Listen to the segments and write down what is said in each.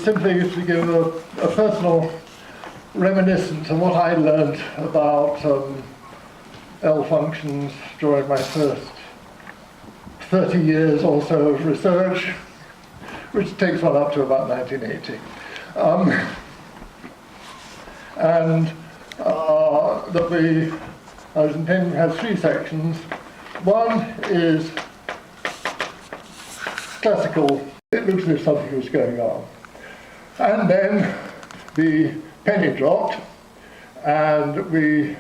Simply to give a personal reminiscence of what I learned about L functions during my first 30 years or so of research, which takes one up to about 1980. I was intending to have three sections. One is classical, it looks as if something was going on. And then the penny dropped, and we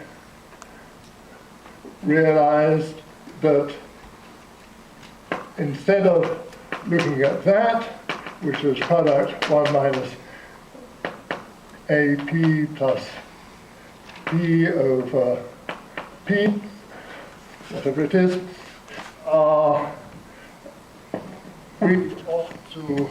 realized that instead of looking at that, which was product 1 minus AP plus P over P, whatever it is, we ought to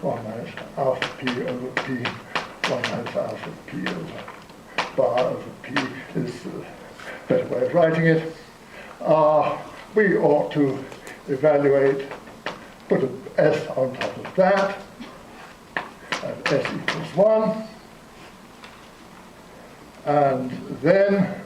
one minus alpha P over P, 1 minus alpha P over bar over P is a better way of writing it. We ought to evaluate, put an S on top of that, and S equals 1, and then